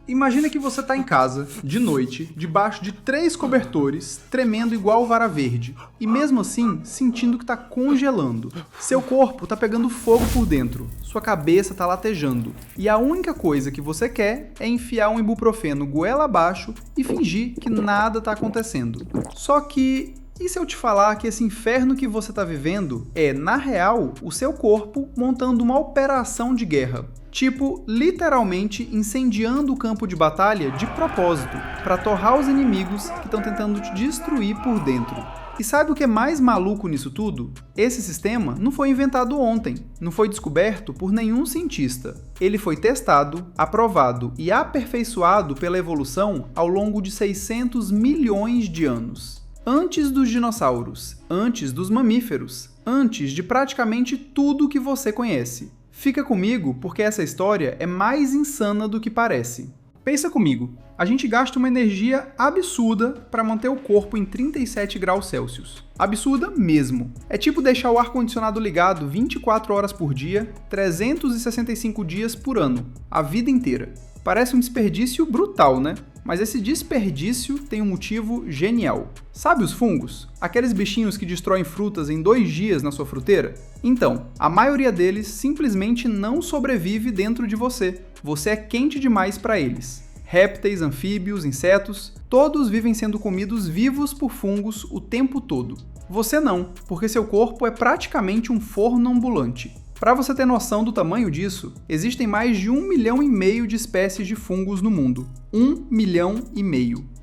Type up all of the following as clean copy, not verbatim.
Imagina que você está em casa, de noite, debaixo de 3 cobertores, tremendo igual vara verde, e mesmo assim, sentindo que está congelando. Seu corpo está pegando fogo por dentro, sua cabeça está latejando, e a única coisa que você quer é enfiar um ibuprofeno goela abaixo e fingir que nada está acontecendo. Só que... e se eu te falar que esse inferno que você está vivendo é, na real, o seu corpo montando uma operação de guerra? Tipo, literalmente incendiando o campo de batalha de propósito, para torrar os inimigos que estão tentando te destruir por dentro. E sabe o que é mais maluco nisso tudo? Esse sistema não foi inventado ontem, não foi descoberto por nenhum cientista. Ele foi testado, aprovado e aperfeiçoado pela evolução ao longo de 600 milhões de anos. Antes dos dinossauros, antes dos mamíferos, antes de praticamente tudo que você conhece. Fica comigo porque essa história é mais insana do que parece. Pensa comigo, a gente gasta uma energia absurda para manter o corpo em 37 graus Celsius. Absurda mesmo. É tipo deixar o ar-condicionado ligado 24 horas por dia, 365 dias por ano, a vida inteira. Parece um desperdício brutal, né? Mas esse desperdício tem um motivo genial. Sabe os fungos? Aqueles bichinhos que destroem frutas em 2 dias na sua fruteira? Então, a maioria deles simplesmente não sobrevive dentro de você. Você é quente demais para eles. Répteis, anfíbios, insetos, todos vivem sendo comidos vivos por fungos o tempo todo. Você não, porque seu corpo é praticamente um forno ambulante. Para você ter noção do tamanho disso, existem mais de 1,5 milhão de espécies de fungos no mundo. 1,5 milhão.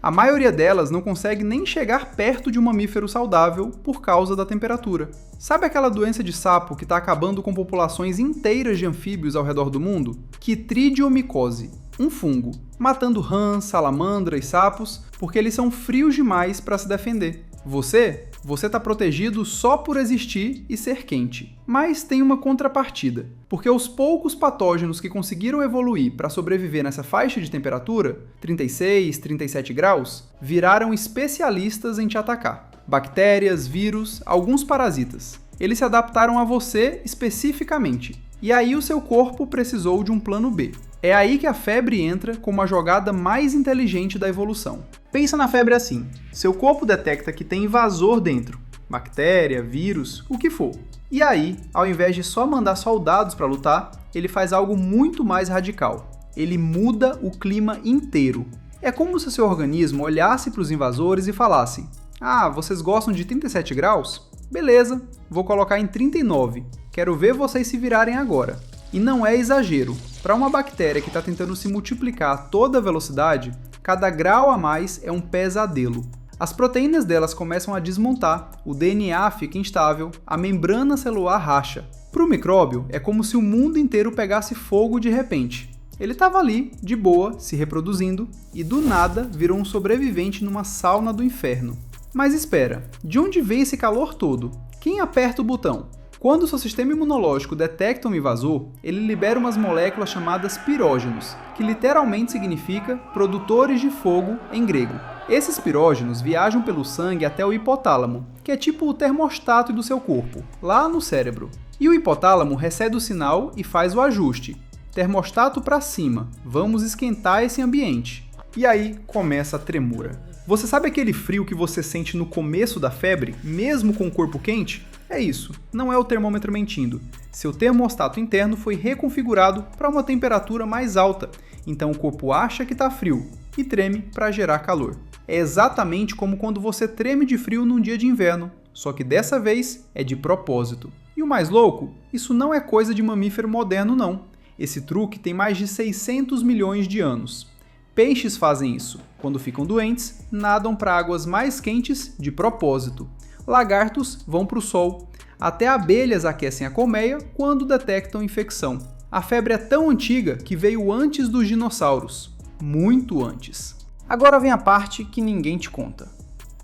A maioria delas não consegue nem chegar perto de um mamífero saudável por causa da temperatura. Sabe aquela doença de sapo que está acabando com populações inteiras de anfíbios ao redor do mundo? Quitridiomicosis, um fungo, matando rãs, salamandras e sapos porque eles são frios demais para se defender. Você está protegido só por existir e ser quente. Mas tem uma contrapartida, porque os poucos patógenos que conseguiram evoluir para sobreviver nessa faixa de temperatura, 36, 37 graus, viraram especialistas em te atacar. Bactérias, vírus, alguns parasitas. Eles se adaptaram a você especificamente. E aí o seu corpo precisou de um plano B. É aí que a febre entra como a jogada mais inteligente da evolução. Pensa na febre assim, seu corpo detecta que tem invasor dentro, bactéria, vírus, o que for. E aí, ao invés de só mandar soldados para lutar, ele faz algo muito mais radical. Ele muda o clima inteiro. É como se seu organismo olhasse para os invasores e falasse: "Ah, vocês gostam de 37 graus? Beleza, vou colocar em 39. Quero ver vocês se virarem agora." E não é exagero. Para uma bactéria que está tentando se multiplicar a toda velocidade, cada grau a mais é um pesadelo. As proteínas delas começam a desmontar, o DNA fica instável, a membrana celular racha. Para o micróbio, é como se o mundo inteiro pegasse fogo de repente. Ele estava ali, de boa, se reproduzindo, e do nada virou um sobrevivente numa sauna do inferno. Mas espera, de onde vem esse calor todo? Quem aperta o botão? Quando o seu sistema imunológico detecta um invasor, ele libera umas moléculas chamadas pirógenos, que literalmente significa produtores de fogo em grego. Esses pirógenos viajam pelo sangue até o hipotálamo, que é tipo o termostato do seu corpo, lá no cérebro. E o hipotálamo recebe o sinal e faz o ajuste. Termostato para cima, vamos esquentar esse ambiente. E aí começa a tremura. Você sabe aquele frio que você sente no começo da febre, mesmo com o corpo quente? É isso, não é o termômetro mentindo. Seu termostato interno foi reconfigurado para uma temperatura mais alta, então o corpo acha que está frio e treme para gerar calor. É exatamente como quando você treme de frio num dia de inverno, só que dessa vez é de propósito. E o mais louco, isso não é coisa de mamífero moderno não. Esse truque tem mais de 600 milhões de anos. Peixes fazem isso. Quando ficam doentes, nadam para águas mais quentes de propósito. Lagartos vão para o sol. Até abelhas aquecem a colmeia quando detectam infecção. A febre é tão antiga que veio antes dos dinossauros. Muito antes. Agora vem a parte que ninguém te conta.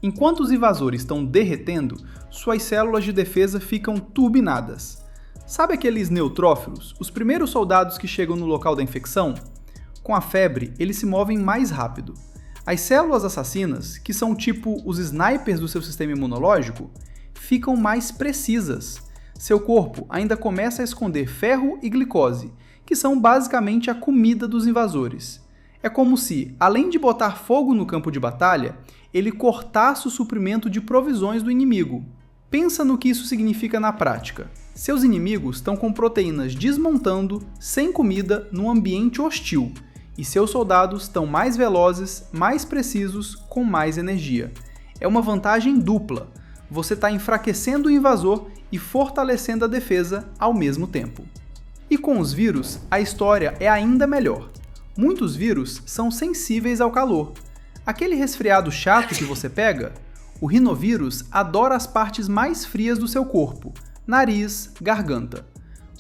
Enquanto os invasores estão derretendo, suas células de defesa ficam turbinadas. Sabe aqueles neutrófilos, os primeiros soldados que chegam no local da infecção? Com a febre, eles se movem mais rápido. As células assassinas, que são tipo os snipers do seu sistema imunológico, ficam mais precisas. Seu corpo ainda começa a esconder ferro e glicose, que são basicamente a comida dos invasores. É como se, além de botar fogo no campo de batalha, ele cortasse o suprimento de provisões do inimigo. Pensa no que isso significa na prática. Seus inimigos estão com proteínas desmontando, sem comida, num ambiente hostil, e seus soldados estão mais velozes, mais precisos, com mais energia. É uma vantagem dupla. Você está enfraquecendo o invasor e fortalecendo a defesa ao mesmo tempo. E com os vírus, a história é ainda melhor. Muitos vírus são sensíveis ao calor. Aquele resfriado chato que você pega, o rinovírus adora as partes mais frias do seu corpo, nariz, garganta.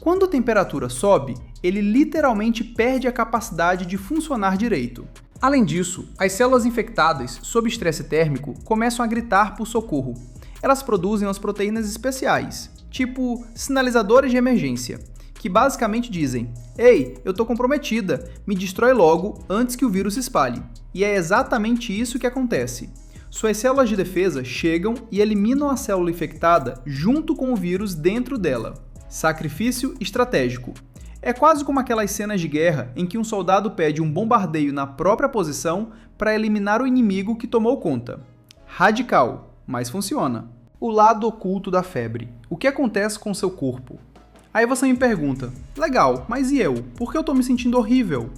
Quando a temperatura sobe, ele literalmente perde a capacidade de funcionar direito. Além disso, as células infectadas, sob estresse térmico, começam a gritar por socorro. Elas produzem as proteínas especiais, tipo sinalizadores de emergência, que basicamente dizem: "Ei, eu tô comprometida, me destrói logo antes que o vírus se espalhe". E é exatamente isso que acontece. Suas células de defesa chegam e eliminam a célula infectada junto com o vírus dentro dela. Sacrifício estratégico. É quase como aquelas cenas de guerra em que um soldado pede um bombardeio na própria posição para eliminar o inimigo que tomou conta. Radical, mas funciona. O lado oculto da febre. O que acontece com o seu corpo? Aí você me pergunta: legal, mas e eu? Por que eu tô me sentindo horrível?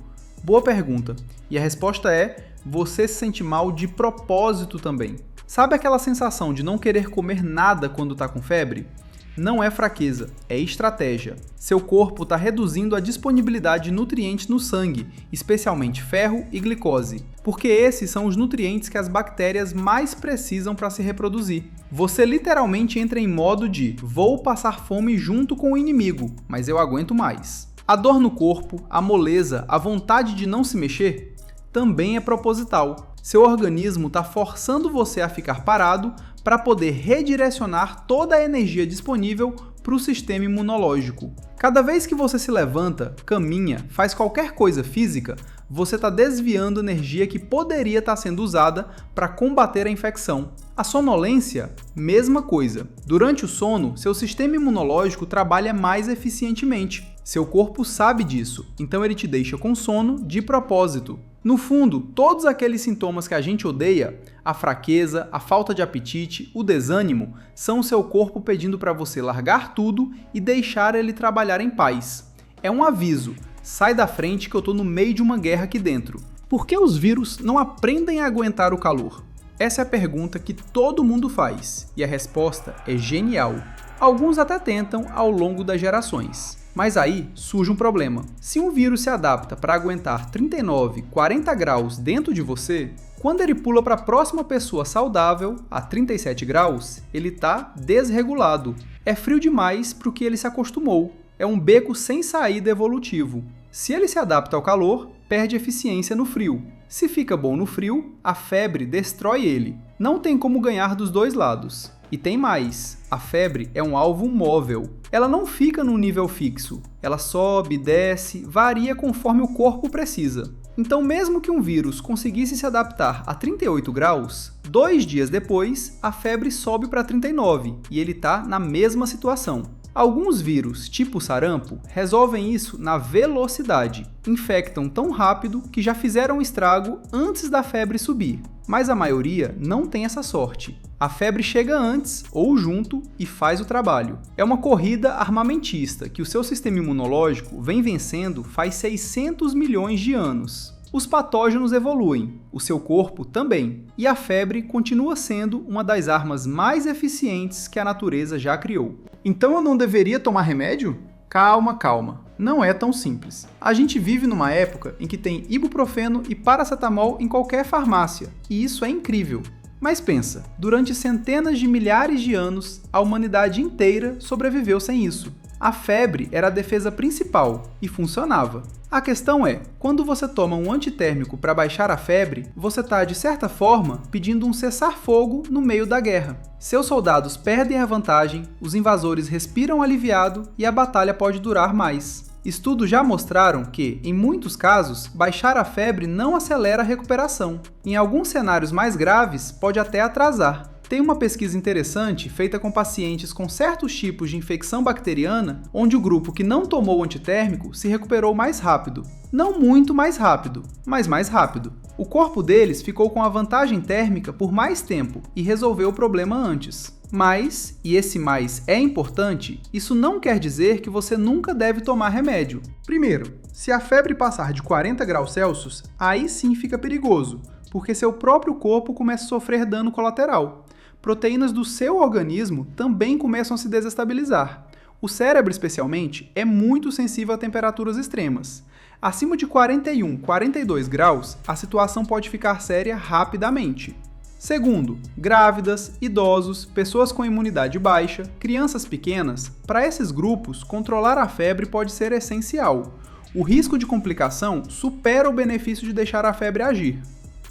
Boa pergunta. E a resposta é: você se sente mal de propósito também. Sabe aquela sensação de não querer comer nada quando tá com febre? Não é fraqueza, é estratégia. Seu corpo está reduzindo a disponibilidade de nutrientes no sangue, especialmente ferro e glicose, porque esses são os nutrientes que as bactérias mais precisam para se reproduzir. Você literalmente entra em modo de vou passar fome junto com o inimigo, mas eu aguento mais. A dor no corpo, a moleza, a vontade de não se mexer, também é proposital. Seu organismo está forçando você a ficar parado para poder redirecionar toda a energia disponível para o sistema imunológico. Cada vez que você se levanta, caminha, faz qualquer coisa física, você está desviando energia que poderia estar sendo usada para combater a infecção. A sonolência, mesma coisa. Durante o sono, seu sistema imunológico trabalha mais eficientemente. Seu corpo sabe disso, então ele te deixa com sono de propósito. No fundo, todos aqueles sintomas que a gente odeia, a fraqueza, a falta de apetite, o desânimo, são o seu corpo pedindo para você largar tudo e deixar ele trabalhar em paz. É um aviso: sai da frente que eu tô no meio de uma guerra aqui dentro. Por que os vírus não aprendem a aguentar o calor? Essa é a pergunta que todo mundo faz, e a resposta é genial. Alguns até tentam ao longo das gerações. Mas aí surge um problema. Se um vírus se adapta para aguentar 39, 40 graus dentro de você, quando ele pula para a próxima pessoa saudável, a 37 graus, ele está desregulado. É frio demais para o que ele se acostumou. É um beco sem saída evolutivo. Se ele se adapta ao calor, perde eficiência no frio. Se fica bom no frio, a febre destrói ele. Não tem como ganhar dos dois lados. E tem mais, a febre é um alvo móvel. Ela não fica num nível fixo. Ela sobe, desce, varia conforme o corpo precisa. Então, mesmo que um vírus conseguisse se adaptar a 38 graus, 2 dias depois, a febre sobe para 39 e ele está na mesma situação. Alguns vírus, tipo sarampo, resolvem isso na velocidade. Infectam tão rápido que já fizeram estrago antes da febre subir. Mas a maioria não tem essa sorte. A febre chega antes ou junto e faz o trabalho. É uma corrida armamentista que o seu sistema imunológico vem vencendo faz 600 milhões de anos. Os patógenos evoluem, o seu corpo também, e a febre continua sendo uma das armas mais eficientes que a natureza já criou. Então eu não deveria tomar remédio? Calma, calma. Não é tão simples. A gente vive numa época em que tem ibuprofeno e paracetamol em qualquer farmácia, e isso é incrível. Mas pensa, durante centenas de milhares de anos, a humanidade inteira sobreviveu sem isso. A febre era a defesa principal e funcionava. A questão é, quando você toma um antitérmico para baixar a febre, você está, de certa forma, pedindo um cessar-fogo no meio da guerra. Seus soldados perdem a vantagem, os invasores respiram aliviado e a batalha pode durar mais. Estudos já mostraram que, em muitos casos, baixar a febre não acelera a recuperação. Em alguns cenários mais graves, pode até atrasar. Tem uma pesquisa interessante feita com pacientes com certos tipos de infecção bacteriana, onde o grupo que não tomou o antitérmico se recuperou mais rápido. Não muito mais rápido, mas mais rápido. O corpo deles ficou com a vantagem térmica por mais tempo e resolveu o problema antes. Mas, e esse mais é importante, isso não quer dizer que você nunca deve tomar remédio. Primeiro, se a febre passar de 40 graus Celsius, aí sim fica perigoso, porque seu próprio corpo começa a sofrer dano colateral. Proteínas do seu organismo também começam a se desestabilizar. O cérebro, especialmente, é muito sensível a temperaturas extremas. Acima de 41, 42 graus, a situação pode ficar séria rapidamente. Segundo, grávidas, idosos, pessoas com imunidade baixa, crianças pequenas, para esses grupos, controlar a febre pode ser essencial. O risco de complicação supera o benefício de deixar a febre agir.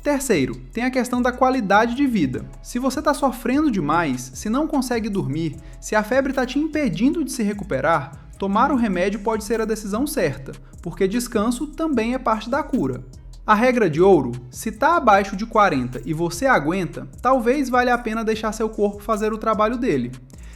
Terceiro, tem a questão da qualidade de vida. Se você está sofrendo demais, se não consegue dormir, se a febre está te impedindo de se recuperar, tomar o remédio pode ser a decisão certa, porque descanso também é parte da cura. A regra de ouro, se está abaixo de 40 e você aguenta, talvez valha a pena deixar seu corpo fazer o trabalho dele.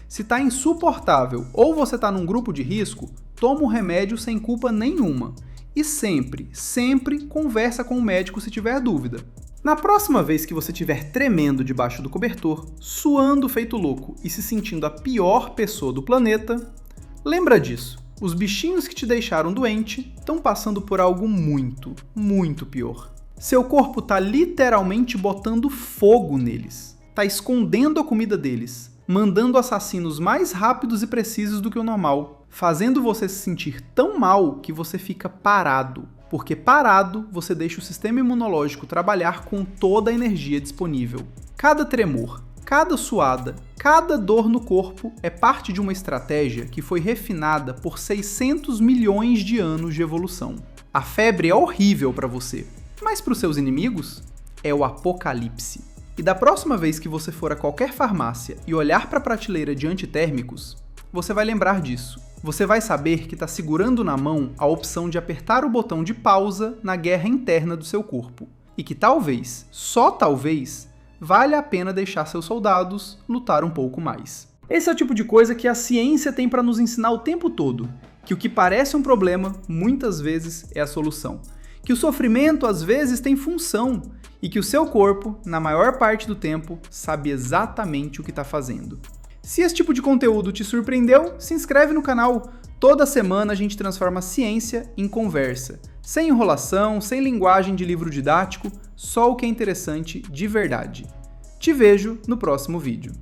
Se está insuportável ou você está num grupo de risco, toma o remédio sem culpa nenhuma. E sempre, sempre conversa com o médico se tiver dúvida. Na próxima vez que você estiver tremendo debaixo do cobertor, suando feito louco e se sentindo a pior pessoa do planeta, lembra disso. Os bichinhos que te deixaram doente estão passando por algo muito, muito pior. Seu corpo está literalmente botando fogo neles. Está escondendo a comida deles, mandando assassinos mais rápidos e precisos do que o normal, fazendo você se sentir tão mal que você fica parado, porque parado você deixa o sistema imunológico trabalhar com toda a energia disponível. Cada tremor, cada suada, cada dor no corpo é parte de uma estratégia que foi refinada por 600 milhões de anos de evolução. A febre é horrível para você, mas para os seus inimigos é o apocalipse. E da próxima vez que você for a qualquer farmácia e olhar para a prateleira de antitérmicos, você vai lembrar disso. Você vai saber que está segurando na mão a opção de apertar o botão de pausa na guerra interna do seu corpo. E que talvez, só talvez, valha a pena deixar seus soldados lutar um pouco mais. Esse é o tipo de coisa que a ciência tem para nos ensinar o tempo todo. Que o que parece um problema, muitas vezes, é a solução. Que o sofrimento, às vezes, tem função. E que o seu corpo, na maior parte do tempo, sabe exatamente o que está fazendo. Se esse tipo de conteúdo te surpreendeu, se inscreve no canal. Toda semana a gente transforma a ciência em conversa. Sem enrolação, sem linguagem de livro didático, só o que é interessante de verdade. Te vejo no próximo vídeo.